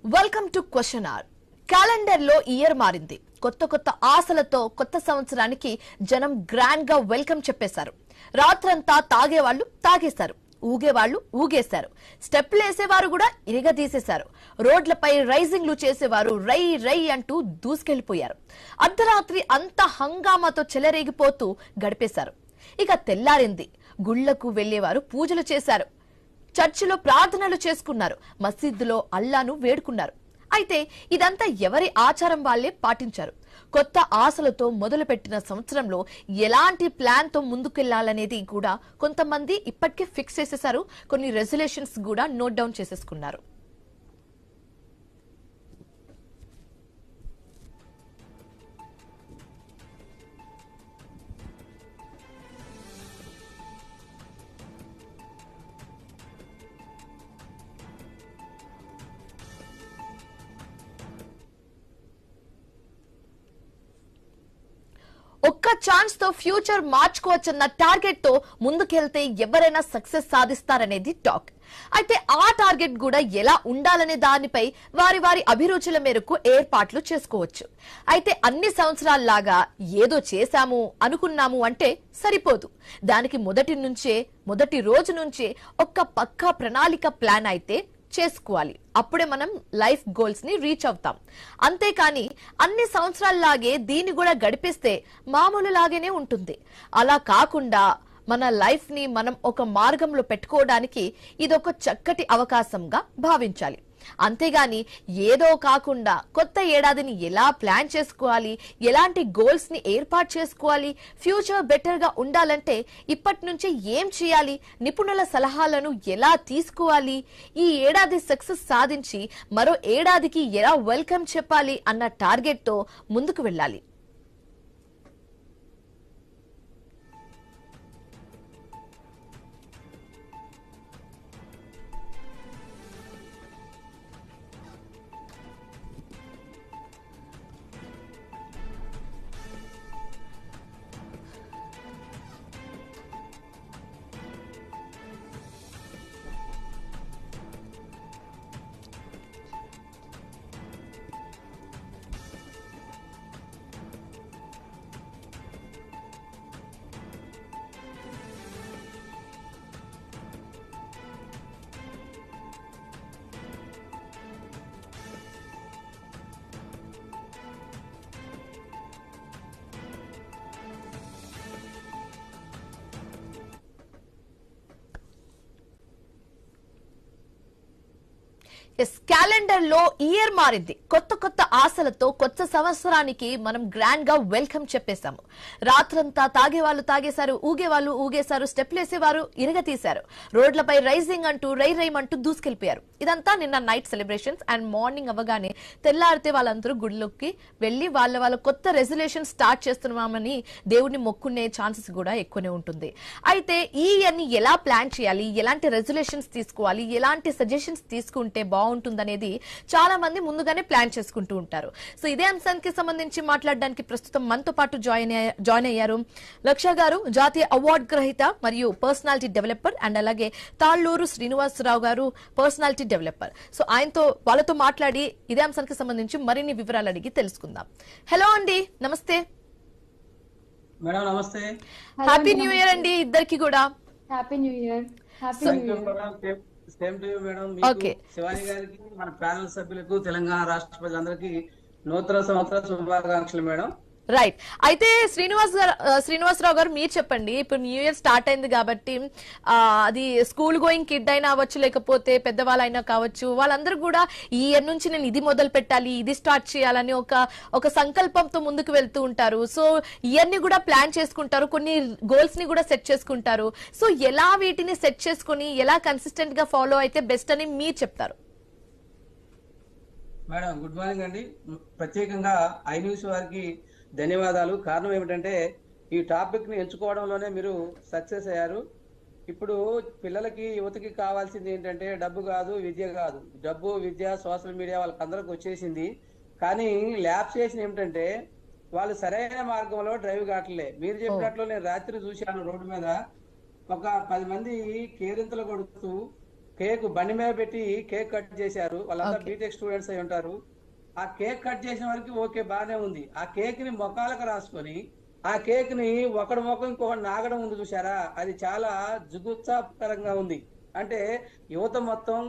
Welcome to question hour. Calendar లో year మారింది. కొత్త కొత్త ఆశలతో కొత్త సంవత్సరానికి జనం గ్రాండ్ గా వెల్కమ్ చెప్పేశారు. రాత్రంతా తాగేవాళ్లు తాగేశారు, ఊగేవాళ్లు ఊగేశారు, స్టెప్లు వేసేవారు కూడా ఇరగదీసేశారు. రోడ్లపై రైజింగ్లు చేసేవారు రై రై అంటూ దూసుకెళ్లిపోయారు. అర్ధరాత్రి అంతా హంగామాతో చెలరేగిపోతూ గడిపేశారు. ఇక తెల్లారింది. గుళ్లకు వెళ్లేవారు పూజలు చేశారు, చర్చిలో ప్రార్థనలు చేసుకున్నారు, మసీదులో అల్లాను వేడుకున్నారు. అయితే ఇదంతా ఎవరి ఆచారం వాళ్లే పాటించారు. కొత్త ఆశలతో మొదలుపెట్టిన సంవత్సరంలో ఎలాంటి ప్లాన్ తో ముందుకెళ్లాలనేది కూడా కొంతమంది ఇప్పటికే ఫిక్స్ చేసేశారు. కొన్ని రెజల్యూషన్స్ కూడా నోట్ డౌన్ చేసేసుకున్నారు. ఒక్క ఛాన్స్ తో ఫ్యూచర్ మార్చుకోవచ్చన్న టార్గెట్ తో ముందుకెళ్తే ఎవరైనా సక్సెస్ సాధిస్తారనేది టాక్. అయితే ఆ టార్గెట్ కూడా ఎలా ఉండాలనే దానిపై వారి వారి అభిరుచుల మేరకు ఏర్పాట్లు చేసుకోవచ్చు. అయితే అన్ని సంవత్సరాల్లాగా ఏదో చేశాము అనుకున్నాము అంటే సరిపోదు. దానికి మొదటి రోజు నుంచే ఒక్క పక్కా ప్రణాళిక ప్లాన్ అయితే చేసుకోవాలి. అప్పుడే మనం లైఫ్ గోల్స్ ని రీచ్ అవుతాం. అంతేకాని అన్ని సంవత్సరాల్లాగే దీన్ని కూడా గడిపిస్తే మామూలు లాగానే ఉంటుంది. అలా కాకుండా మన లైఫ్ ని మనం ఒక మార్గంలో పెట్టుకోవడానికి ఇదొక చక్కటి అవకాశంగా భావించాలి. అంతేగాని ఏదో కాకుండా కొత్త ఏడాదిని ఎలా ప్లాన్ చేసుకోవాలి, ఎలాంటి గోల్స్ ని ఏర్పాటు చేసుకోవాలి, ఫ్యూచర్ బెటర్ గా ఉండాలంటే ఇప్పటి నుంచి ఏం చేయాలి, నిపుణుల సలహాలను ఎలా తీసుకోవాలి, ఈ ఏడాది సక్సెస్ సాధించి మరో ఏడాదికి ఎలా వెల్కమ్ చెప్పాలి అన్న టార్గెట్ తో ముందుకు వెళ్ళాలి. క్యాలెండర్ లో ఇయర్ మారింది. కొత్త కొత్త ఆశలతో కొత్త సంవత్సరానికి మనం గ్రాండ్ గా వెల్కమ్ చెప్పేశాము. రాత్రంతా తాగేవాళ్లు తాగేశారు, ఊగేవాళ్లు ఊగేశారు, స్టెప్లు వేసేవారు ఇరగతీశారు, రోడ్లపై రైజింగ్ అంటూ రైమంటూ దూసుకెళ్లిపోయారు. ఇదంతా నిన్న నైట్ సెలబ్రేషన్స్. అండ్ మార్నింగ్ అవ్వగానే తెల్లారితే వాళ్ళందరూ గుడిలోకి వెళ్లి వాళ్ళ కొత్త రెజల్యూషన్ స్టార్ట్ చేస్తున్నామని దేవుడిని మొక్కునే ఛాన్సెస్ కూడా ఎక్కువనే ఉంటుంది. అయితే ఈ ఇయర్ ని ఎలా ప్లాన్ చేయాలి, ఎలాంటి రెజల్యూషన్స్ తీసుకోవాలి, ఎలాంటి సజెషన్స్ తీసుకుంటే బాగుంటుందనేది చాలా మంది ముందుగానే ప్లాన్ చేసుకుంటూ ఉంటారు. సో ఇదే అంశానికి సంబంధించి మాట్లాడడానికి ప్రస్తుతం మనతో పాటు జాయిన్ అయ్యారు లక్ష గారు, జాతీయ అవార్డు గ్రహీత మరియు పర్సనాలిటీ డెవలపర్, అండ్ అలాగే తాళ్లూరు శ్రీనివాసరావు గారు, పర్సనాలిటీ డెవలపర్. సో వాళ్ళతో మాట్లాడి ఇదే అంశానికి సంబంధించి మరిన్ని వివరాలు అడిగి తెలుసుకుందాం. హలో అండి, నమస్తే మేడం. నమస్తే, హ్యాపీ న్యూ ఇయర్ అండి ఇద్దరికి కూడా. Happy new year. Same to you madam. Shivani గారికి, మన ప్యానల్ సభ్యులకు, తెలంగాణ రాష్ట్ర ప్రజలందరికీ నూతన సంవత్సర శుభాకాంక్షలు మేడం. రైట్. అయితే శ్రీనివాసరావు గారు మీరు చెప్పండి. ఇప్పుడు న్యూ ఇయర్ స్టార్ట్ అయింది కాబట్టి అది స్కూల్ గోయింగ్ కిడ్ అయినా అవ్వచ్చు, లేకపోతే పెద్దవాళ్ళైనా కావచ్చు, వాళ్ళందరూ కూడా ఈ ఇయర్ నుంచి నేను ఇది మొదలు పెట్టాలి, ఇది స్టార్ట్ చేయాలని ఒక సంకల్పంతో ముందుకు వెళ్తూ ఉంటారు. సో ఇయర్ ని కూడా ప్లాన్ చేసుకుంటారు, కొన్ని గోల్స్ ని కూడా సెట్ చేసుకుంటారు. సో ఎలా వీటిని సెట్ చేసుకుని ఎలా కన్సిస్టెంట్ గా ఫాలో అయితే బెస్ట్ అని మీరు చెప్తారు? మేడం గుడ్ మార్నింగ్ అండి. ప్రత్యేకంగా ఐ న్యూస్ వారికి ధన్యవాదాలు. కారణం ఏమిటంటే ఈ టాపిక్ ని ఎంచుకోవడంలోనే మీరు సక్సెస్ అయ్యారు. ఇప్పుడు పిల్లలకి, యువతకి కావాల్సింది ఏంటంటే డబ్బు కాదు, విద్య కాదు. డబ్బు, విద్య, సోషల్ మీడియా వాళ్ళకందరికి వచ్చేసింది. కానీ ల్యాబ్స్ చేసిన ఏమిటంటే వాళ్ళు సరైన మార్గంలో డ్రైవ్ కావట్లే. మీరు చెప్పినట్లు నేను రాత్రి చూశాను, రోడ్డు మీద ఒక 10 మంది కేరింతలు కొడుతూ కేక్ బండి మీద పెట్టి కేక్ కట్ చేశారు. వాళ్ళంతా ఓకే. బీటెక్ స్టూడెంట్స్ అయి ఉంటారు. ఆ కేక్ కట్ చేసిన వరకు ఓకే బాగానే ఉంది. ఆ కేక్ ని మొఖాలకు రాసుకొని ఆ కేక్ ని ఒకటి ముఖం ఇంకొకటి నాగడం ఉంది చూసారా, అది చాలా జుగుప్సాకరంగా ఉంది. అంటే యువత మొత్తం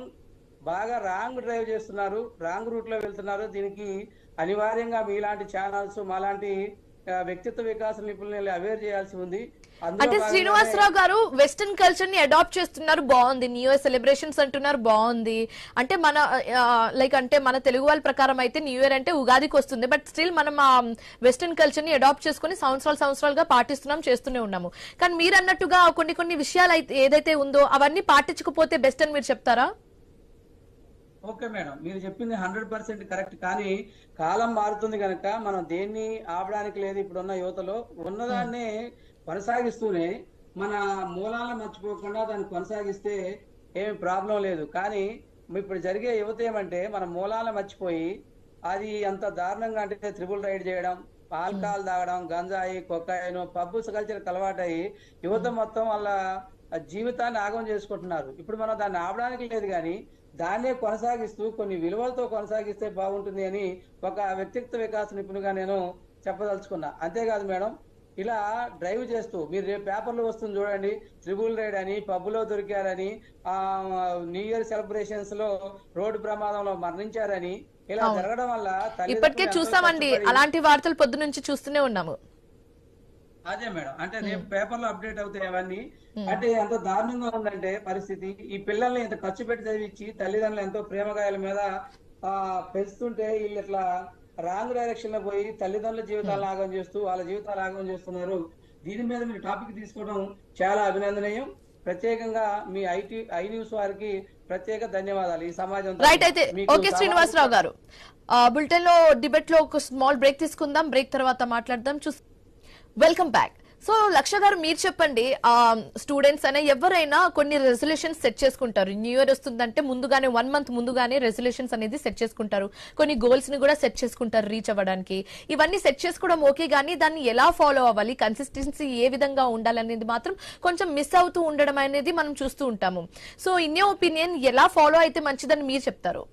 బాగా రాంగ్ డ్రైవ్ చేస్తున్నారు, రాంగ్ రూట్ లో వెళ్తున్నారు. దీనికి అనివార్యంగా మీలాంటి ఛానల్స్, మాలాంటి వ్యక్తిత్వ వికాస నిపుణులు అవేర్ చేయాల్సి ఉంది. అందులో అంటే భాగంగానే శ్రీనివాసరావు గారు వెస్టర్న్ కల్చర్ ని అడాప్ట్ చేస్తున్నారు, బాగుంది. న్యూ ఇయర్ సెలబ్రేషన్స్ అంటున్నారు, బాగుంది. అంటే మన లైక్ అంటే మన తెలుగు వాళ్ళ ప్రకారం అయితే న్యూ ఇయర్ అంటే ఉగాదికి వస్తుంది. బట్ స్టిల్ మనం ఆ వెస్టర్న్ కల్చర్ ని అడాప్ట్ చేసుకుని సంవత్సరాలుగా పాటిస్తున్నాం, చేస్తూనే ఉన్నాము. కానీ మీరు అన్నట్టుగా కొన్ని విషయాలు అయితే ఏదైతే ఉందో అవన్నీ పాటించకపోతే బెస్ట్ అని మీరు చెప్తారా? ఓకే మేడం, మీరు చెప్పింది 100% కరెక్ట్. కానీ కాలం మారుతుంది కనుక మనం దేన్ని ఆపడానికి లేదు. ఇప్పుడున్న యువతలో ఉన్నదాన్నే కొనసాగిస్తూనే మన మూలాలను మర్చిపోకుండా దాన్ని కొనసాగిస్తే ఏమి ప్రాబ్లం లేదు. కానీ ఇప్పుడు జరిగే యువత ఏమంటే మన మూలాలను మర్చిపోయి అది అంత దారుణంగా అంటే త్రిబుల్ రైడ్ చేయడం, ఆల్కహాల్ తాగడం, గంజాయి, కొకాయిన్, పబ్బుస్ కల్చర్ అలవాటయి యువత మొత్తం వాళ్ళ జీవితాన్ని ఆగం చేసుకుంటున్నారు. ఇప్పుడు మనం దాన్ని ఆపడానికి లేదు, కానీ దాన్నే కొనసాగిస్తూ కొన్ని విలువలతో కొనసాగిస్తే బాగుంటుంది అని ఒక వ్యక్తిత్వ వికాస నిపుణుగా నేను చెప్పదలుచుకున్నా. అంతేకాదు మేడం, ఇలా డ్రైవ్ చేస్తూ మీరు రేపు పేపర్లో వస్తుంది చూడండి, త్రిబుల్ రైడ్ అని, పబ్బులో దొరికారని, న్యూ ఇయర్ సెలబ్రేషన్స్ లో రోడ్డు ప్రమాదంలో మరణించారని, ఇలా జరగడం వల్ల ఇప్పటికే చూసామండి అలాంటి వార్తలు పొద్దు నుంచి చూస్తూనే ఉన్నాము. అదే మేడం, అంటే రేపు పేపర్ లో అప్డేట్ అవుతాయి అవన్నీ. అంటే ఎంత దారుణంగా ఉందంటే పరిస్థితి. ఈ పిల్లల్ని ఎంత ఖర్చు పెట్టి చదివించి తల్లిదండ్రులు ఎంతో ప్రేమగాయల మీద పెంచుతుంటే వీళ్ళు ఇట్లా రాంగ్ డైరెక్షన్ లో పోయి తల్లిదండ్రుల జీవితాలను ఆగం చేస్తూ వాళ్ళ జీవితాలు ఆగం చేస్తున్నారు. దీని మీద మీరు టాపిక్ తీసుకోవడం చాలా అభినందనీయం. ప్రత్యేకంగా మీ ఐ న్యూస్ వారికి ప్రత్యేక ధన్యవాదాలు. ఈ సమాజం రైట్. అయితే ఓకే శ్రీనివాసరావు గారు, బులెటిన్ లో డిబేట్ లో ఒక స్మాల్ బ్రేక్ తీసుకుందాం. బ్రేక్ తర్వాత మాట్లాడదాం. Welcome back. సో లక్ష గారు, మీరు చెప్పండి, స్టూడెంట్స్ అనే ఎవరైనా కొన్ని రెజల్యూషన్స్ సెట్ చేసుకుంటారు. న్యూ ఇయర్ వస్తుందంటే ముందుగానే 1 month ముందుగానే రెజల్యూషన్స్ అనేది సెట్ చేసుకుంటారు. కొన్ని గోల్స్ ని కూడా సెట్ చేసుకుంటారు రీచ్ అవ్వడానికి. ఇవన్నీ సెట్ చేసుకోవడం ఓకే, కానీ దాన్ని ఎలా ఫాలో అవ్వాలి, కన్సిస్టెన్సీ ఏ విధంగా ఉండాలనేది మాత్రం కొంచెం మిస్ అవుతూ ఉండడం అనేది మనం చూస్తూ ఉంటాము. సో ఇన్ యువర్ ఒపీనియన్ ఎలా ఫాలో అయితే మంచిదని మీరు చెప్తారు?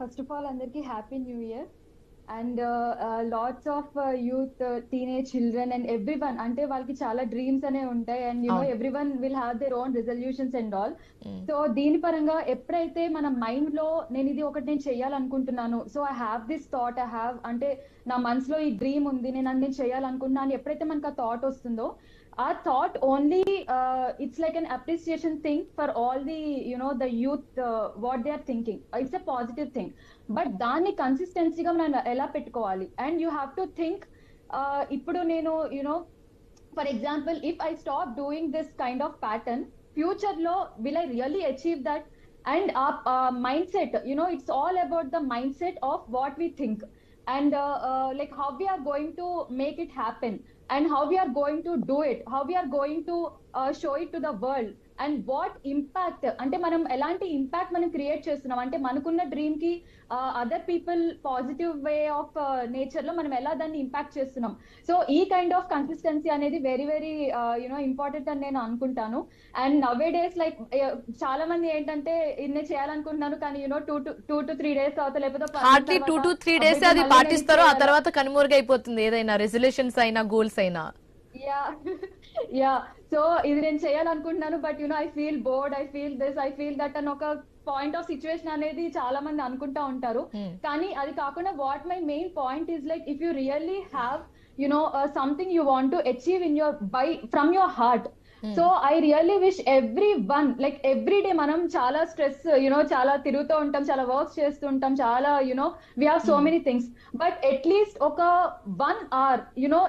ఫస్ట్ ఆఫ్ ఆల్ అందరికి happy new year. And lots of youth, teenage children and everyone, ante వాళ్ళకి చాలా డ్రీమ్స్ అనే ఉంటాయి. And you know everyone will have their own resolutions and all. So దీని పరంగా ఎప్పుడైతే మన మైండ్ లో నేను ఇది ఒకటి నేను చేయాలనుకుంటున్నాను, so I have this thought, I have అంటే నా మనసులో ఈ డ్రీమ్ ఉంది, నేను చేయాలనుకుంటున్నాను, ఎప్పుడైతే మనకు ఆ థాట్ వస్తుందో, ఆ thought only it's like an appreciation thing for all the the youth, what they are thinking. It's a positive thing. But దాన్ని కన్సిస్టెన్సీగా మనం ఎలా పెట్టుకోవాలి? And you have to think, ఇప్పుడు నేను for example if I stop doing this kind of pattern, future లో will I really achieve that? And ఆ mindset, it's all about the mindset of what we think, and like how we are going to make it happen, and how we are going to do it, how we are going to show it to the world, and what impact ante manam elanti impact manam create chestunnam, ante manakunna dream ki other people positive way of nature lo manam ela danni impact chestunnam. So ee kind of consistency anedi very very important అని నేను అనుకుంటాను. And nowadays like చాలా మంది ఏంటంటే ఇన్నే చేయాలనుకుంటున్నాను, కానీ 2 to 3 days తర్వాత లేకపోతే హార్డ్లీ 2 to 3 days అది పాటిస్తారో, ఆ తర్వాత కనుమరుగైపోతుంది ఏదైనా రెజల్యూషన్స్ అయినా గోల్స్ అయినా. యా సో ఇది నేను చేయాలనుకుంటున్నాను, but I feel bored, I feel this, I feel that అని ఒక పాయింట్ ఆఫ్ సిచ్యువేషన్ అనేది చాలా మంది అనుకుంటా ఉంటారు. కానీ అది కాకుండా what my main point is like if you really have something you want to achieve in your from your heart. So I really wish everyone, like every day మనం చాలా స్ట్రెస్ చాలా తిరుగుతూ ఉంటాం, చాలా వర్క్స్ చేస్తూ ఉంటాం, చాలా we have so many things, but at least ఒక 1 hour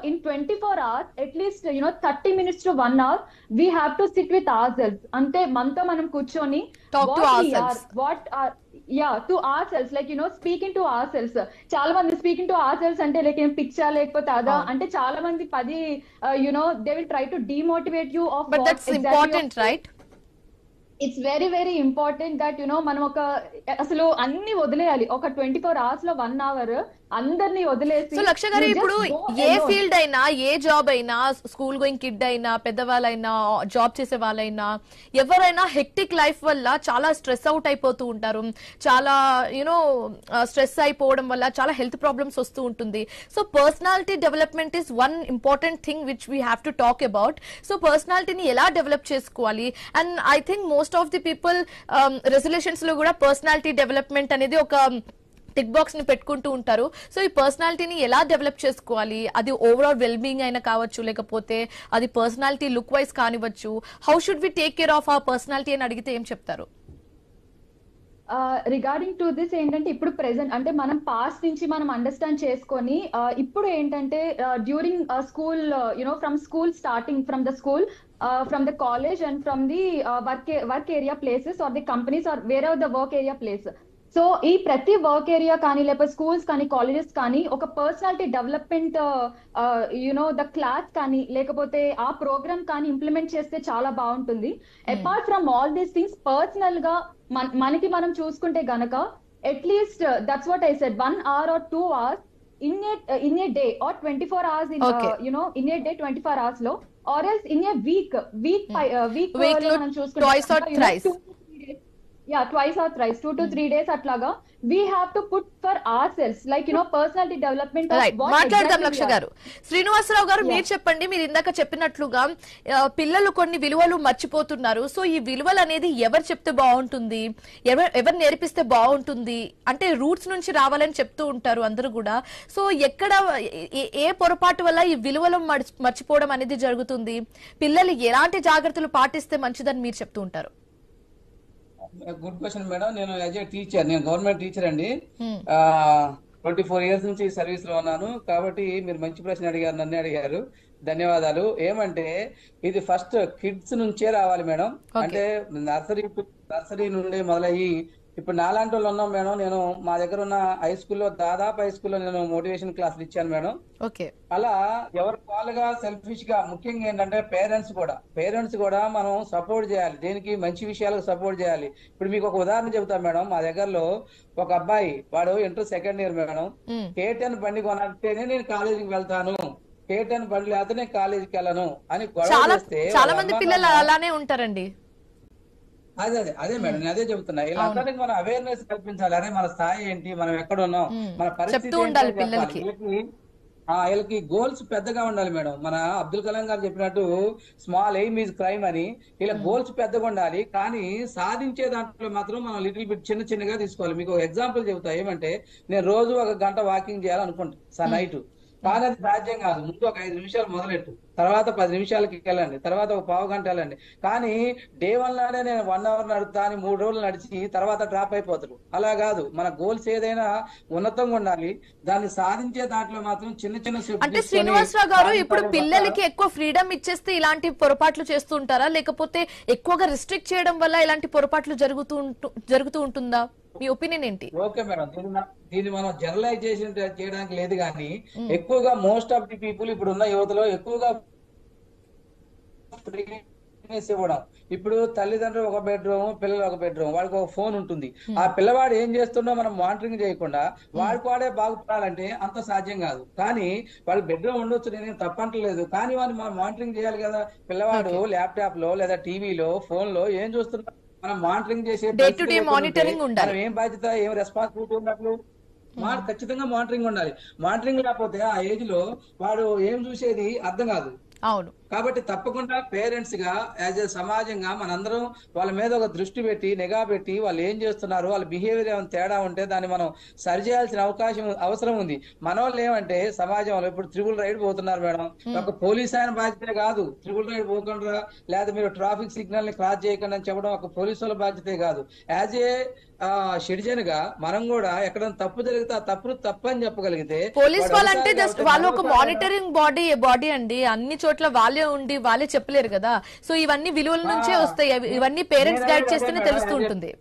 in 24 hours, at least 30 minutes to 1 hour we have to sit with ourselves. అంటే మనతో మనం కూర్చొని talk to ourselves, what are to ourselves, like speaking to ourselves. చాలా మంది speaking to ourselves అంటే like picture లేకపోతే అదా అంటే చాలా మంది they will try to demotivate you of but that's important, right? It's very very important that మనం అసలు అన్ని వదిలేయాలి. ఒక 24 hours లో 1 hour అందరినీ వదిలేసి సో లక్ష గారు you ఇప్పుడు just go ఏ alone. ఫీల్డ్ అయినా, ఏ జాబ్ అయినా, స్కూల్ గోయింగ్ కిడ్ అయినా, పెద్దవాళ్ళైనా, జాబ్ చేసే వాళ్ళైనా, ఎవరైనా హెక్టిక్ లైఫ్ వల్ల చాలా స్ట్రెస్ అవుట్ అయిపోతూ ఉంటారు. చాలా స్ట్రెస్ అయిపోవడం వల్ల చాలా హెల్త్ ప్రాబ్లమ్స్ వస్తూ ఉంటుంది. So personality development is one important thing which we have to talk about. So పర్సనాలిటీని ఎలా డెవలప్ చేసుకోవాలి? And I think most of the people resolutions లో కూడా పర్సనాలిటీ డెవలప్మెంట్ అనేది ఒక టిక్ బాక్స్ ని పెట్టుకుంటూ ఉంటారు. సో ఈ పర్సనాలిటీని ఎలా డెవలప్ చేసుకోవాలి? అది ఓవరాల్ వెల్ బీయింగ్ అయినా కావచ్చు, లేకపోతే అది పర్సనాలిటీ లుక్ వైజ్ కానివచ్చు. How should we take care of ఆ పర్సనాలిటీ అని అడిగితే ఏం చెప్తారు? రిగార్డింగ్ టు దిస్ ఏంటంటే ఇప్పుడు ప్రెసెంట్ అంటే మనం పాస్ట్ నుంచి మనం అండర్స్టాండ్ చేసుకొని ఇప్పుడు ఏంటంటే during school from school starting from the school from the college and from the work area places or the companies or where are the work area place. So ఈ ప్రతి work area కానీ లేకపోతే schools కానీ colleges కానీ ఒక personality development the class కానీ లేకపోతే ఆ ప్రోగ్రామ్ కానీ ఇంప్లిమెంట్ చేస్తే చాలా బాగుంటుంది. Apart from all these things personal గా మనకి మనం చూసుకుంటే గనక at least that's what I said 1 hour or 2 hours in a day or 24 hours in in a day 24 hours లో or else in a week లో మనం twice or thrice. twice or thrice 2 to 3 days అట్లాగా we have to put for ourselves like personality development of right, what మాట్లాడదాం exactly lakh we are. గారు. శ్రీనివాసరావు గారు మీరు చెప్పండి. మీరు ఇందాక చెప్పినట్లుగా పిల్లలు కొన్ని విలువలు మర్చిపోతున్నారు. సో ఈ విలువలు అనేది ఎవరు చెప్తే బాగుంటుంది, ఎవరు నేర్పిస్తే బాగుంటుంది అంటే రూట్స్ నుంచి రావాలని చెప్తూ ఉంటారు అందరూ కూడా. సో ఎక్కడ ఏ పొరపాటు వల్ల ఈ విలువలు మర్చిపోవడం అనేది జరుగుతుంది? పిల్లలు ఎలాంటి జాగ్రత్తలు పాటిస్తే మంచిదని మీరు చెప్తూ ఉంటారు? Good question madam. నేను యాజ్ ఏ టీచర్, నేను గవర్నమెంట్ టీచర్ అండి. 24 years నుంచి సర్వీస్ లో ఉన్నాను. కాబట్టి మీరు మంచి ప్రశ్న అడిగారు, నన్ను అడిగారు, ధన్యవాదాలు. ఏమంటే ఇది ఫస్ట్ కిడ్స్ నుంచే రావాలి మేడం. అంటే నర్సరీ నుండి మొదలయ్యి ఇప్పుడు నాలాంటి వాళ్ళు ఉన్నాం మేడం. నేను మా దగ్గర ఉన్న హై స్కూల్లో నేను మోటివేషన్ క్లాసులు ఇచ్చాను మేడం. ఓకే, అలా ఎవరి వాళ్ళుగా సెల్ఫిష్ గా, ముఖ్యంగా ఏంటంటే పేరెంట్స్ కూడా మనం సపోర్ట్ చేయాలి. దేనికి? మంచి విషయాలకు సపోర్ట్ చేయాలి. ఇప్పుడు మీకు ఒక ఉదాహరణ చెబుతాను మేడం. మా దగ్గరలో ఒక అబ్బాయి, వాడు inter 2nd year madam. K10 బండి కొనాలంటేనే నేను కాలేజీకి వెళ్తాను, K10 బండి లేకపోతే నేను కాలేజీకి వెళ్ళను అని గొడవ చేస్తే చాలా మంది పిల్లలు అలానే ఉంటారండి. అదే మేడం, నేను అదే చెబుతున్నా. వీళ్ళందరికీ మనం అవేర్నెస్ కల్పించాలి. అరే మన స్థాయి ఏంటి, మనం ఎక్కడ ఉన్నాం, మన పరిస్థితి వీళ్ళకి గోల్స్ పెద్దగా ఉండాలి మేడం. మన అబ్దుల్ కలాం గారు చెప్పినట్టు స్మాల్ ఎయిమ్ ఈజ్ క్రైమ్ అని. ఇలా గోల్స్ పెద్దగా ఉండాలి, కానీ సాధించే దాంట్లో మాత్రం మనం లిటిల్ బిట్ చిన్నగా తీసుకోవాలి. మీకు ఒక ఎగ్జాంపుల్ చెబుతా. ఏమంటే నేను రోజు 1 గంట వాకింగ్ చేయాలనుకుంటా నైట్, కానీ అది సాధ్యం కాదు. ముందు ఒక 5 నిమిషాలు మొదలెట్టు, తర్వాత 10 నిమిషాలకి వెళ్ళండి, తర్వాత ఒక 1/2 గంట వెళ్ళండి. కానీ డే 1 నాడే నేను 1 hour నడుపుతా అని 3 రోజులు నడిచి తర్వాత డ్రాప్ అయిపోతారు. అలా కాదు, మన గోల్స్ ఏదైనా ఉన్నతంగా ఉండాలి. దాన్ని సాధించే దాంట్లో మాత్రం చిన్న అంటే శ్రీనివాసరావు గారు, ఇప్పుడు పిల్లలకి ఎక్కువ ఫ్రీడమ్ ఇచ్చేస్తే ఇలాంటి పొరపాట్లు చేస్తూ ఉంటారా, లేకపోతే ఎక్కువగా రిస్ట్రిక్ట్ చేయడం వల్ల ఇలాంటి పొరపాట్లు జరుగుతూ ఉంటుందా? మీ ఒపీనియన్ ఏంటి? ఓకే మేడం, దీన్ని మనం జనరలైజేషన్ చేయడానికి లేదు, కానీ ఎక్కువగా మోస్ట్ ఆఫ్ ది పీపుల్ ఇప్పుడు ఉన్న యువతలో ఎక్కువగా ఇవ్వడం. ఇప్పుడు తల్లిదండ్రులు ఒక బెడ్రూమ్, పిల్లలు ఒక బెడ్రూమ్, వాడికి ఒక ఫోన్ ఉంటుంది. ఆ పిల్లవాడు ఏం చేస్తుండో మనం మానిటరింగ్ చేయకుండా వాడికి వాడే బాగుపడాలంటే అంత సాధ్యం కాదు. కానీ వాడు బెడ్రూమ్ ఉండొచ్చు, నేనేం తప్పంటలేదు, కానీ వాడిని మనం మానిటరింగ్ చేయాలి కదా. పిల్లవాడు ల్యాప్టాప్ లో లేదా టీవీలో ఫోన్ లో ఏం చూస్తున్నా మనం మానిటరింగ్ చేసే మనం ఏం బాధ్యత, ఏం రెస్పాన్సిబిలిటీ ఉన్నట్లు ఖచ్చితంగా మానిటరింగ్ ఉండాలి. మానిటరింగ్ లేకపోతే ఆ ఏజ్ లో వాడు ఏం చూసేది అర్థం కాదు. అవును, కాబట్టి తప్పకుండా పేరెంట్స్ గా యాజ్ ఏ సమాజంగా మనందరం వాళ్ళ మీద ఒక దృష్టి పెట్టి, నిఘా పెట్టి, వాళ్ళు ఏం చేస్తున్నారు, వాళ్ళ బిహేవియర్ ఏమైనా తేడా ఉంటే దాన్ని మనం సరి చేయాల్సిన అవసరం ఉంది. మన వాళ్ళు ఏమంటే సమాజంలో ఇప్పుడు ట్రిపుల్ రైడ్ పోతున్నారు మేడం. ఒక పోలీస్ ఆయన బాధ్యతే కాదు. ట్రిపుల్ రైడ్ పోకుండా, లేదా మీరు ట్రాఫిక్ సిగ్నల్ ని క్రాస్ చేయకుండా అని చెప్పడం ఒక పోలీసు వాళ్ళ బాధ్యతే కాదు. యాజ్ ఏ సిటిజన్ గా మనం కూడా ఎక్కడైనా తప్పు జరిగితే ఆ తప్పు అని చెప్పగలిగితే, పోలీస్ వాళ్ళంటే జస్ట్ వాళ్ళు ఒక మానిటరింగ్ బాడీ అండి. అన్ని చోట్ల వాళ్ళే ఉండి వాళ్ళే చెప్పలేరు కదా. సో ఇవన్నీ విలువల నుంచే వస్తాయి. ఇవన్నీ పేరెంట్స్ గైడ్ చేస్తేనే తెలుస్తూ ఉంటుంది.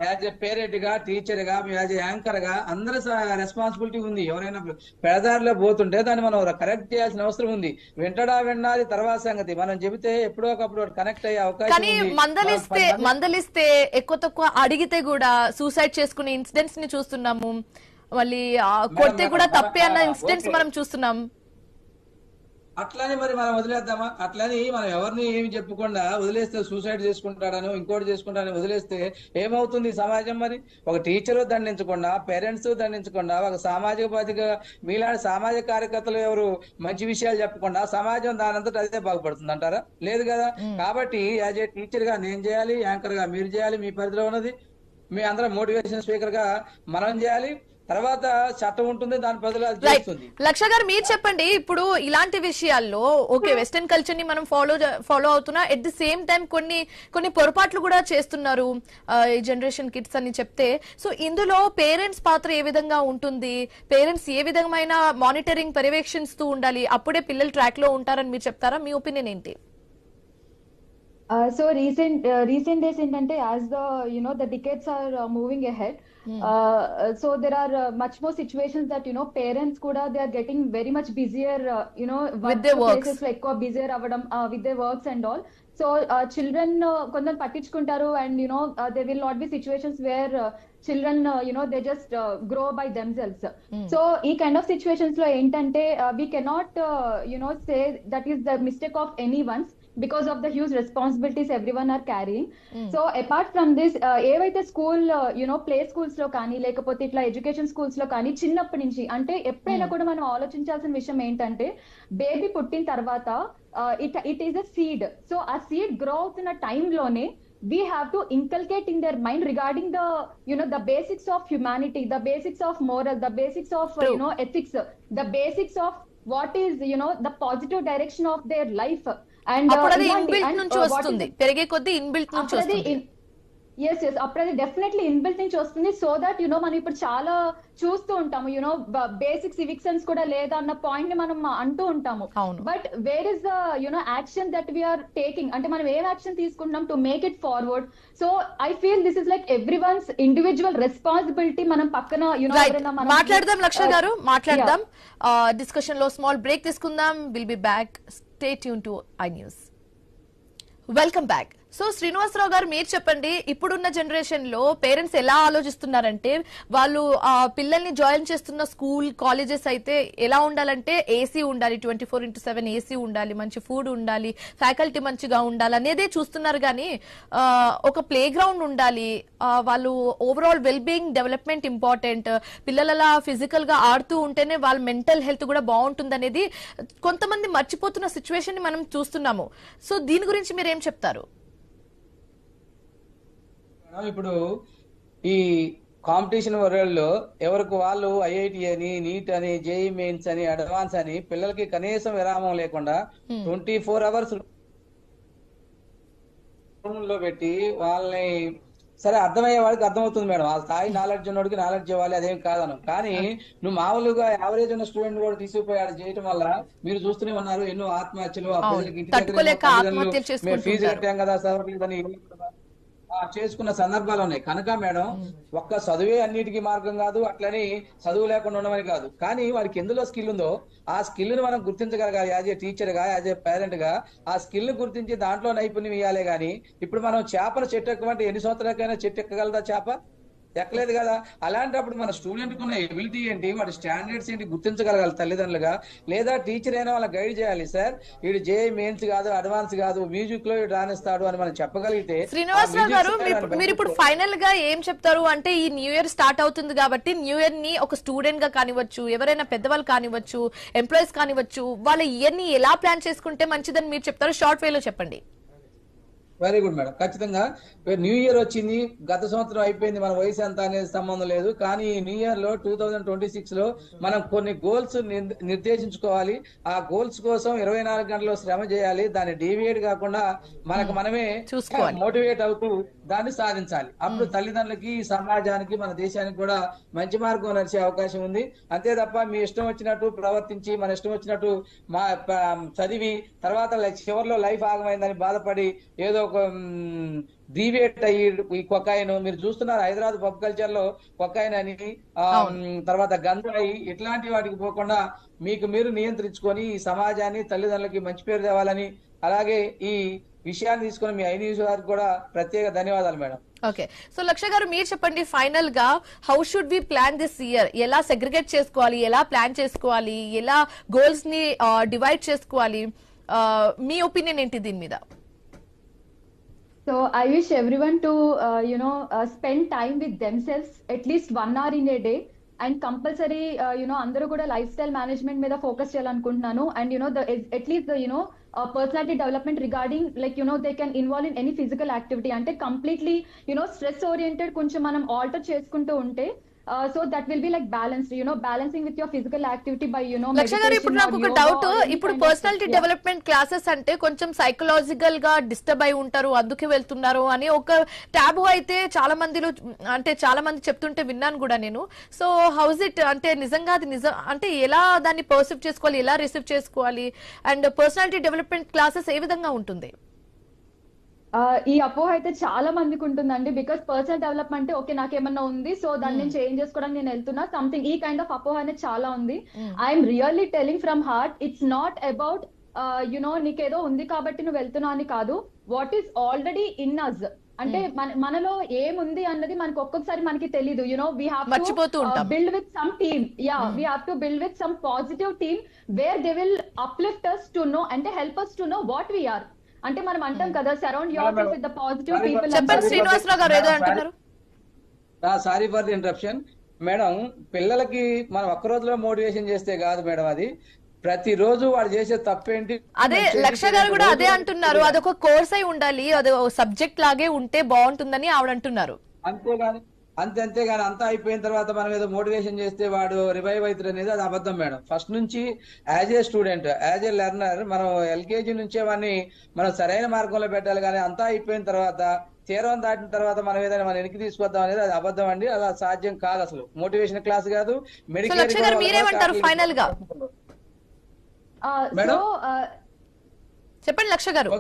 యాజ్ ఎ పేరెంట్ గా, టీచర్ గా, యాజ్ ఎ యాంకర్ గా అందరి రెస్పాన్సిబిలిటీ ఉంది. ఎవరైనా పెడదారిలో పోతుంటే దాన్ని మనం కరెక్ట్ చేయాల్సిన అవసరం ఉంది. వినాలి తర్వాత సంగతి. మనం చెబితే ఎప్పుడో ఒకప్పుడు కనెక్ట్ అయ్యే అవకాశం కానీ ఉంది. మందలిస్తే ఎక్కువ తక్కువ అడిగితే కూడా సూసైడ్ చేసుకునే ఇన్సిడెంట్స్ ని చూస్తున్నాము. మళ్ళీ కొడితే కూడా తప్పే అన్న ఇన్సిడెంట్స్ మనం చూస్తున్నాం. అట్లని మరి మనం వదిలేద్దామా? అట్లని మనం ఎవరిని ఏమి చెప్పకుండా వదిలేస్తే సూసైడ్ చేసుకుంటాడను, ఇంకోటి చేసుకుంటాడని వదిలేస్తే ఏమవుతుంది సమాజం? మరి ఒక టీచరు దండించకుండా, పేరెంట్స్ దండించకుండా, ఒక సామాజిక బాధ్యత మీలాంటి సామాజిక కార్యకర్తలు ఎవరు మంచి విషయాలు చెప్పకుండా సమాజం దానంతట అదే బాగుపడుతుంది అంటారా? లేదు కదా. కాబట్టి యాజ్ ఏ టీచర్ గా నేను చేయాలి, యాంకర్ గా మీరు చేయాలి, మీ పరిధిలో ఉన్నది. మీ అందరం మోటివేషన్ స్పీకర్ గా మనం చేయాలి. తర్వాత చట్టం ఉంటుంది, దాని ప్రజలు చేస్తుంది. లక్ష గారు మీరు చెప్పండి, ఇప్పుడు ఇలాంటి విషయాల్లో ఓకే వెస్టర్న్ కల్చర్ ని మనం ఫాలో అవుతున్నా, ఎట్ ది సేమ్ టైం కొన్ని పొరపాట్లు కూడా చేస్తున్నారు ఈ జనరేషన్ కిడ్స్ అని చెప్తే, సో ఇందులో పేరెంట్స్ పాత్ర ఏ విధంగా ఉంటుంది? పేరెంట్స్ ఏ విధమైన మానిటరింగ్ పర్యవేక్షిస్తూ ఉండాలి? అప్పుడే పిల్లలు ట్రాక్ లో ఉంటారని మీరు చెప్తారా? మీ ఒపీనియన్ ఏంటి? So recent days ఏంటంటే as the decades are moving ahead, so there are much more situations that parents కూడా they are getting very much busier with their works, లో ఎక్కువ busier అవ్వడం with their works and all. So children కొందరు పట్టించుకుంటారు and there will not be situations where children they just grow by themselves. So ఈ kind of situations లో ఏంటంటే we cannot say that is the mistake of anyone's, because of the huge responsibilities everyone are carrying. So apart from this, ఏవైతే school play schools లో కానీ లేకపోతే ఇట్లా education schools లో కానీ చిన్నప్పటి నుంచి అంటే ఎప్పుడైనా కూడా మనం ఆలోచించాల్సిన విషయం ఏంటంటే బేబీ పుట్టిన తర్వాత it is a seed. So ఆ సీడ్ గ్రో అవుతున్న టైంలోనే we have to inculcate in their mind regarding the basics of humanity, the basics of moral, the basics of ethics, the basics of what is the positive direction of their life. And అప్పుడు అది inbuilt నుంచి వస్తుంది, పెరిగే కొద్దీ inbuilt నుంచి వస్తుంది. Yes అప్పుడు అది డెఫినెట్లీ ఇన్బిల్ట్ నుంచి వస్తుంది. సో దట్ మనం ఇప్పుడు చాలా చూస్తూ ఉంటాము బేసిక్ సివిక్ సెన్స్ కూడా లేదా అన్న పాయింట్ ని మనం అంటూ ఉంటాము. But where is the action that we are taking, అంటే మనం ఏం యాక్షన్ తీసుకుంటున్నాం to make it forward. So I feel this is like everyone's individual responsibility. మనం పక్కన మాట్లాడదాం లక్ష గారు, మాట్లాడదాం. డిస్కషన్ లో స్మాల్ బ్రేక్ తీసుకుందాం. Will be back. Stay tune to iNews. Welcome back. So Srinivasarao గారు మీరు చెప్పండి, ఇప్పుడున్న జనరేషన్ లో పేరెంట్స్ ఎలా ఆలోచిస్తున్నారంటే వాళ్ళు పిల్లల్ని జాయిన్ చేస్తున్న స్కూల్ కాలేజెస్ అయితే ఎలా ఉండాలంటే ఏసీ ఉండాలి, 24/7 ఏసీ ఉండాలి, మంచి ఫుడ్ ఉండాలి, ఫ్యాకల్టీ మంచిగా ఉండాలి అనేదే చూస్తున్నారు. కానీ ఒక ప్లే గ్రౌండ్ ఉండాలి, వాళ్ళు overall well being development important, పిల్లల ఫిజికల్ గా ఆడుతూ ఉంటేనే వాళ్ళ మెంటల్ హెల్త్ కూడా బాగుంటుంది అనేది కొంతమంది మర్చిపోతున్న సిచ్యువేషన్ ని మనం చూస్తున్నాము. సో దీని గురించి మీరు ఏం చెప్తారు? ఇప్పుడు ఈ కాంపిటీషన్ వరల్డ్ లో ఎవరికి వాళ్ళు ఐఐటి అని, నీట్ అని, జేఈ మెయిన్స్ అని, అడ్వాన్స్ అని పిల్లలకి కనీసం విరామం లేకుండా 24 hours లో పెట్టి వాళ్ళని సరే అర్థమయ్యే వాడికి అర్థమవుతుంది మేడం, ఆ స్థాయి నాలెడ్జ్ ఉన్నోడికి నాలెడ్జ్ ఇవ్వాలి, అదేం కాదను. కానీ నువ్వు మామూలుగా యావరేజ్ ఉన్న స్టూడెంట్ కూడా తీసుకుపోయి ఆడ చేయడం వల్ల మీరు చూస్తూనే ఉన్నారు ఎన్నో ఆత్మహత్యలు. ఆ పిల్లలకి ఇంటి దగ్గర ఫీజు కట్టాం కదా చదవట్లేదని చేసుకున్న సందర్భాలు ఉన్నాయి. కనుక మేడం ఒక్క చదువే అన్నిటికీ మార్గం కాదు, అట్లని చదువు లేకుండా ఉండమని కాదు. కానీ వాడికి ఎందులో స్కిల్ ఉందో ఆ స్కిల్ ని మనం గుర్తించగలగాలి. యాజ్ ఏ టీచర్ గా, యాజ్ ఏ పేరెంట్ గా ఆ స్కిల్ ని గుర్తించి దాంట్లో నైపుణ్యం ఇవ్వాలి. కానీ ఇప్పుడు మనం చేపలు చెట్టు ఎక్కమంటే ఎన్ని సంవత్సరాలకైనా చెట్టు ఎక్కగలదా? చేప ఎక్కలేదు కదా. అలాంటప్పుడు మన స్టూడెంట్ కున్న ఎబిలిటీ ఏంటి, వాడి స్టాండర్డ్స్ ఏంటి గుర్తించగలగాలి తల్లిదండ్రులుగా. లేదా టీచర్ అయినా వాళ్ళ గైడ్ చేయాలి. సార్ వీడు జేఈ మెయిన్స్ కాదు, అడ్వాన్స్ కాదు, మ్యూజిక్ లో వీడు రాణిస్తాడు అని మనం చెప్పగలిగితే. శ్రీనివాసరావు గారు మీరు ఇప్పుడు ఫైనల్ గా ఏం చెప్తారు అంటే, ఈ న్యూ ఇయర్ స్టార్ట్ అవుతుంది కాబట్టి న్యూ ఇయర్ ని ఒక స్టూడెంట్ గా కానివచ్చు, ఎవరైనా పెద్దవాళ్ళు కానివచ్చు, ఎంప్లాయీస్ కానివచ్చు, వాళ్ళ ఇయర్ ని ఎలా ప్లాన్ చేసుకుంటే మంచిదని మీరు చెప్తారు? షార్ట్ వే లో చెప్పండి. Very good madam. ఖచ్చితంగా న్యూ ఇయర్ వచ్చింది, గత సంవత్సరం అయిపోయింది, మన వయసు ఎంత అనేది సంబంధం లేదు. కానీ ఈ న్యూ ఇయర్ లో 2026 లో మనం కొన్ని గోల్స్ నిర్దేశించుకోవాలి. ఆ గోల్స్ కోసం 24 గంటలు శ్రమ చేయాలి. దాన్ని డీవియేట్ కాకుండా మనకు మనమే మోటివేట్ అవుతూ దాన్ని సాధించాలి. అప్పుడు తల్లిదండ్రులకి, సమాజానికి, మన దేశానికి కూడా మంచి మార్గం నడిచే అవకాశం ఉంది. అంతే తప్ప మీ ఇష్టం వచ్చినట్టు ప్రవర్తించి మన ఇష్టం వచ్చినట్టు చదివి తర్వాత చివరిలో లైఫ్ ఆగమైందని బాధపడి ఏదో ఒక డీవియేట్ అయ్యి ఈ కొకాయిన్ మీరు చూస్తున్నారు హైదరాబాద్ పబ్ కల్చర్ లో కొకాయిన్ అని తర్వాత గంజాయి ఇట్లాంటి వాటికి పోకుండా మీకు మీరు నియంత్రించుకొని ఈ సమాజాన్ని తల్లిదండ్రులకి మంచి పేరు తేవాలని అలాగే ఈ విషయాన్ని తీసుకొని మీ ఐ న్యూస్ వారికి కూడా ప్రత్యేక ధన్యవాదాలు మేడం. ఓకే, సో లక్ష గారు మీరు చెప్పండి ఫైనల్ గా how should we plan this year? ఎలా సెగ్రిగేట్ చేసుకోవాలి, ఎలా ప్లాన్ చేసుకోవాలి, ఎలా గోల్స్ ని డివైడ్ చేసుకోవాలి? మీ ఒపీనియన్ ఏంటి దీని మీద? So I wish everyone to spend time with themselves at least 1 hour in a day, and compulsory అందరూ కూడా లైఫ్ స్టైల్ మేనేజ్మెంట్ మీద ఫోకస్ చేయాలనుకుంటున్నాను. And at least the personality development regarding like they can involve in any physical activity. అంటే completely stress oriented కొంచెం మనం alter చేసుకుంటూ ఉంటే so that will be like balanced, balancing with your physical activity by లక్ష గారు ఇప్పుడు నాకు ఒక doubt, ఇప్పుడు పర్సనాలిటీ డెవలప్మెంట్ క్లాసెస్ అంటే కొంచెం సైకలాజికల్ గా డిస్టర్బ్ అయి ఉంటారు అందుకే వెళ్తున్నారు అని ఒక ట్యాబు అయితే చాలా మంది చెప్తుంటే విన్నాను కూడా నేను. సో హౌస్ ఇట్ అంటే నిజంగా అది నిజం అంటే ఎలా దాన్ని పర్సీవ్ చేసుకోవాలి, ఎలా రిసీవ్ చేసుకోవాలి, అండ్ పర్సనాలిటీ డెవలప్మెంట్ క్లాసెస్ ఏ విధంగా ఉంటుంది? ఈ అపోహ అయితే చాలా మందికి ఉంటుందండి. బికాస్ పర్సనల్ డెవలప్మెంట్ ఓకే నాకేమన్నా ఉంది సో దాన్ని నేను చేంజ్ చేసుకోవడానికి నేను వెళ్తున్నా సంథింగ్, ఈ కైండ్ ఆఫ్ అపోహ అనేది చాలా ఉంది. I'm really telling from heart, it's not about నీకేదో ఉంది కాబట్టి నువ్వు వెళ్తున్నా అని కాదు. What is already in us అంటే మనలో ఏముంది అన్నది మనకి ఒక్కొక్కసారి మనకి తెలీదు. We have to build with some team. We have to build with some positive team where they will uplift us to know అంటే help us to know what we are. అంటే మనం అంటాం కదా surround yourself with the positive people. చెప్పండి శ్రీనివాసరావు గారు ఏదో అంటున్నారు. Sorry for the interruption madam. పిల్లలకి మనం ఒక్క రోజులో మోటివేషన్ చేస్తే కాదు మేడం, అది ప్రతిరోజు వాడు చేసే తప్పేంటి. అదే లక్ష గారు కూడా అదే అంటున్నారు, అదొక కోర్స్ అయి ఉండాలి, అది సబ్జెక్ట్ లాగే ఉంటే బాగుంటుందని ఆవిడ అంటున్నారు. అంతేగాని అంతా అయిపోయిన తర్వాత మనం ఏదో మోటివేషన్ చేస్తే వాడు రివైవ్ అవుతారు అనేది అది అబద్ధం మేడం. ఫస్ట్ నుంచి as a student, as a learner మనం ఎల్కేజీ నుంచే వాడిని మనం సరైన మార్గంలో పెట్టాలి. కానీ అంతా అయిపోయిన తర్వాత తీరం దాటిన తర్వాత మనం ఏదైనా మనం వెనక్కి తీసుకొద్దాం అనేది అది అబద్ధం అండి. అది సాధ్యం కాదు, అసలు మోటివేషన్ క్లాస్ కాదు. మెడికల్ మీరేమంటారు ఫైనల్ గా? చెప్పండి లక్ష గారు.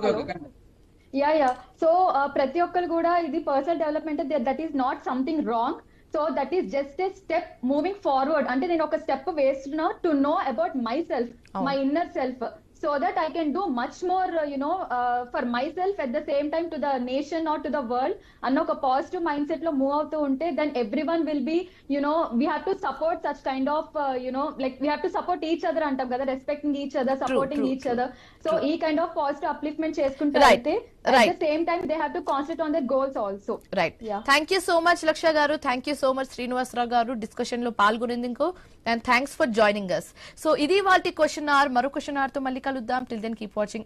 యా సో ప్రతి ఒక్కరు కూడా ఇది personal development that is not something wrong. So that is just a step moving forward. అంటే నేను ఒక స్టెప్ వేస్తున్నా to know about my self, my inner self, so that I can do much more for myself at the same time to the nation or to the world. And oka positive mindset lo move avutu unte then everyone will be we have to support such kind of like we have to support each other antam kada, respecting each other, supporting each other. So ee kind of positive upliftment cheskunte aithe at the same time they have to concentrate on their goals also. Right. Thank you so much Laksha garu, thank you so much Srinivasarao garu discussion lo palgonindinku, and thanks for joining us. So idi valti question hour, maru question hour tho malli kaluddam. Till then keep watching